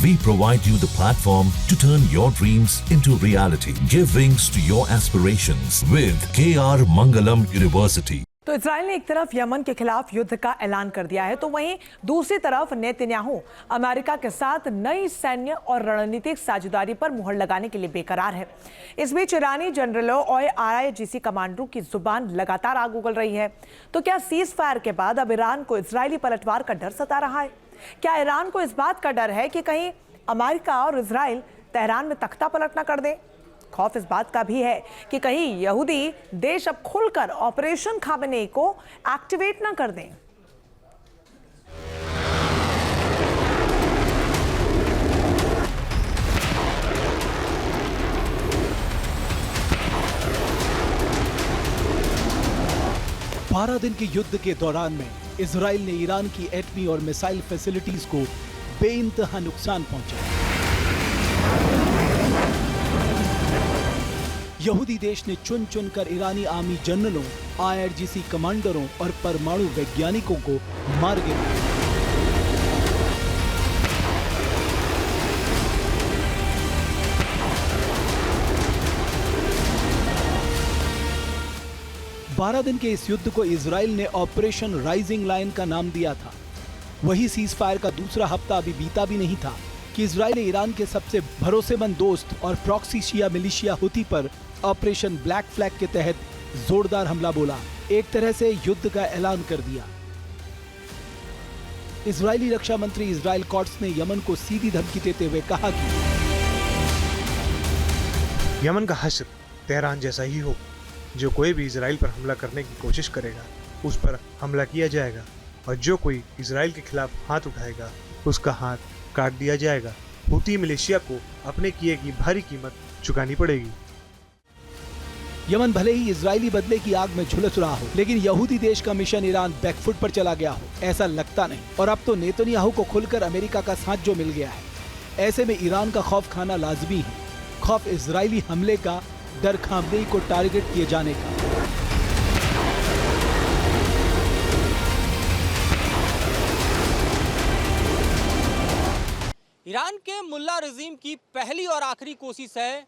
We provide you the platform to turn your dreams into reality. Give wings to your aspirations with KR Mangalam University. तो Israel ने एक तरफ Yemen के खिलाफ युद्ध का ऐलान कर दिया है, तो वहीं दूसरी तरफ नेतन्याहू अमेरिका के साथ नई सैन्य और रणनीतिक साझेदारी पर मुहर लगाने के लिए बेकरार है। इस बीच ईरानी जनरलों और IRGC कमांडरों की जुबान लगातार आग उगल रही है। तो क्या सीज फायर के बाद अब ईरान को इजरायली पलटवार का डर सता रहा है? क्या ईरान को इस बात का डर है कि कहीं अमेरिका और इजराइल तेहरान में तख्ता पलट न कर दे? खौफ इस बात का भी है कि कहीं यहूदी देश अब खुलकर ऑपरेशन खामेनेई को एक्टिवेट ना कर दें। बारह दिन के युद्ध के दौरान में इजराइल ने ईरान की एटमी और मिसाइल फैसिलिटीज को बेइंतहा नुकसान पहुंचाया। यहूदी देश ने चुन चुनकर ईरानी आर्मी जनरलों, IRGC कमांडरों और परमाणु वैज्ञानिकों को मार गिराया। बारह दिन के इस युद्ध को इजराइल ने ऑपरेशन राइजिंग लाइन का नाम दिया था। वही सीज फायर का दूसरा हफ्ता अभी बीता भी नहीं था कि इजराइल ने ईरान के सबसे भरोसेमंद दोस्त और प्रॉक्सी शिया मिलिशिया हुती पर ऑपरेशन ब्लैक फ्लैग के तहत जोरदार हमला बोला, एक तरह से युद्ध का ऐलान कर दिया। इजरायली रक्षा मंत्री इजराइल कॉट्स ने यमन को सीधी धमकी देते हुए कहा कि यमन का हश्र तेहरान जैसा ही हो। जो कोई भी इजराइल पर हमला करने की कोशिश करेगा उस पर हमला किया जाएगा, और जो कोई इजराइल के खिलाफ हाथ उठाएगा उसका हाथ काट दिया जाएगा। हुती मिलिशिया को अपने किए की भारी कीमत चुकानी पड़ेगी। यमन भले ही इजरायली बदले की आग में झुलस रहा हो, लेकिन यहूदी देश का मिशन ईरान बैकफुट पर चला गया हो ऐसा लगता नहीं। और अब तो नेतन्याहू को खुलकर अमेरिका का साथ जो मिल गया है, ऐसे में ईरान का खौफ खाना लाजमी है। खौफ इजरायली हमले का, डर खामनेई को टारगेट किए जाने का। ईरान के मुल्ला रजीम की पहली और आखिरी कोशिश है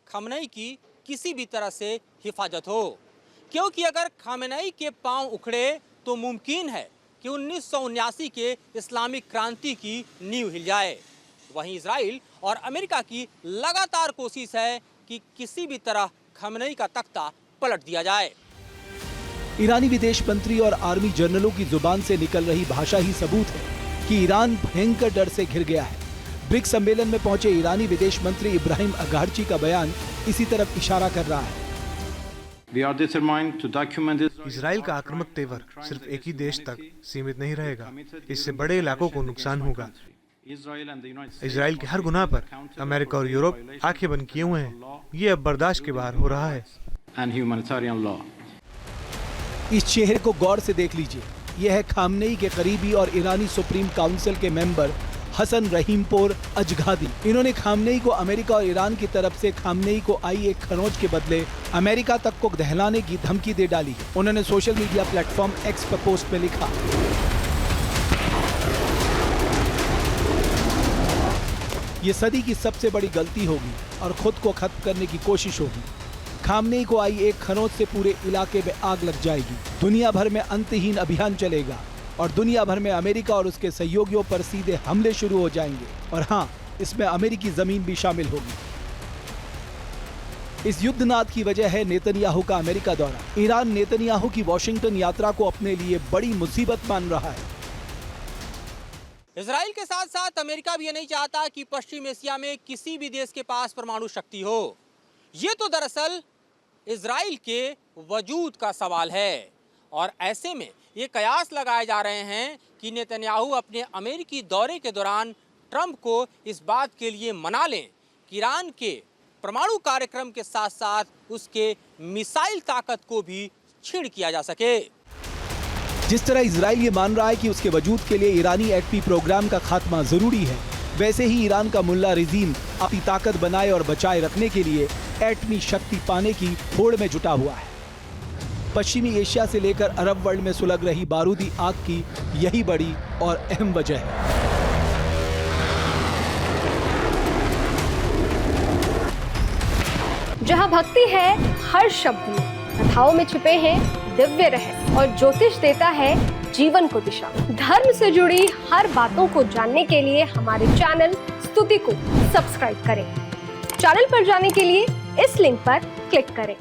खामेनेई की किसी भी तरह से हिफाजत हो, क्योंकि अगर खामेनेई के पांव उखड़े तो मुमकिन है कि 1979 के इस्लामिक क्रांति की नींव हिल जाए। वहीं इजराइल और अमेरिका की लगातार कोशिश है कि किसी भी तरह खामेनेई का तख्ता पलट दिया जाए। ईरानी विदेश मंत्री और आर्मी जनरलों की जुबान से निकल रही भाषा ही सबूत है कि ईरान भयंकर डर से घिर गया है। ब्रिक्स सम्मेलन में पहुंचे ईरानी विदेश मंत्री इब्राहिम अगारची का बयान इसी तरफ इशारा कर रहा है। इजराइल का आक्रामक तेवर सिर्फ एक ही देश तक सीमित नहीं रहेगा, इससे बड़े इलाकों को नुकसान होगा। इजराइल के हर गुनाह पर अमेरिका और यूरोप आंखें बंद किए हुए हैं। ये अब बर्दाश्त के बाहर हो रहा है। इस चेहरे को गौर से देख लीजिए। यह है खामेनेई के करीबी और ईरानी सुप्रीम काउंसिल के मेंबर हसन रहीमपोर अजगादी। इन्होंने खामेनेई को अमेरिका और ईरान की तरफ से खामेनेई को आई एक खरोंच के बदले अमेरिका तक को दहलाने की धमकी दे डाली है। उन्होंने सोशल मीडिया प्लेटफॉर्म एक्स पर पोस्ट में लिखा, ये सदी की सबसे बड़ी गलती होगी और खुद को खत्म करने की कोशिश होगी। खामेनेई को आई एक खरोंच से पूरे इलाके में आग लग जाएगी। दुनिया भर में अंतहीन अभियान चलेगा और दुनिया भर में अमेरिका और उसके सहयोगियों पर सीधे हमले शुरू हो जाएंगे। और हाँ, इसमें अमेरिकी जमीन भी शामिल होगी। इस युद्धनाद की वजह है नेतन्याहू का अमेरिका दौरा। ईरान नेतन्याहू की वॉशिंगटन यात्रा को अपने लिए बड़ी मुसीबत मान रहा है। इजराइल के साथ साथ अमेरिका भी ये नहीं चाहता कि पश्चिम एशिया में किसी भी देश के पास परमाणु शक्ति हो। ये तो दरअसल इजराइल के वजूद का सवाल है, और ऐसे में ये कयास लगाए जा रहे हैं कि नेतन्याहू अपने अमेरिकी दौरे के दौरान ट्रंप को इस बात के लिए मना लें कि ईरान के परमाणु कार्यक्रम के साथ साथ उसके मिसाइल ताकत को भी छीड़ किया जा सके। जिस तरह इजराइल ये मान रहा है कि उसके वजूद के लिए ईरानी एटमी प्रोग्राम का खात्मा जरूरी है, वैसे ही ईरान का मुल्ला रजीम अपनी ताकत बनाए और बचाए रखने के लिए एटमी शक्ति पाने की होड़ में जुटा हुआ है। पश्चिमी एशिया से लेकर अरब वर्ल्ड में सुलग रही बारूदी आग की यही बड़ी और अहम वजह है। जहाँ भक्ति है हर शब्द में, कथाओं में छुपे हैं दिव्य रहस्य और ज्योतिष देता है जीवन को दिशा। धर्म से जुड़ी हर बातों को जानने के लिए हमारे चैनल स्तुति को सब्सक्राइब करें। चैनल पर जाने के लिए इस लिंक पर क्लिक करें।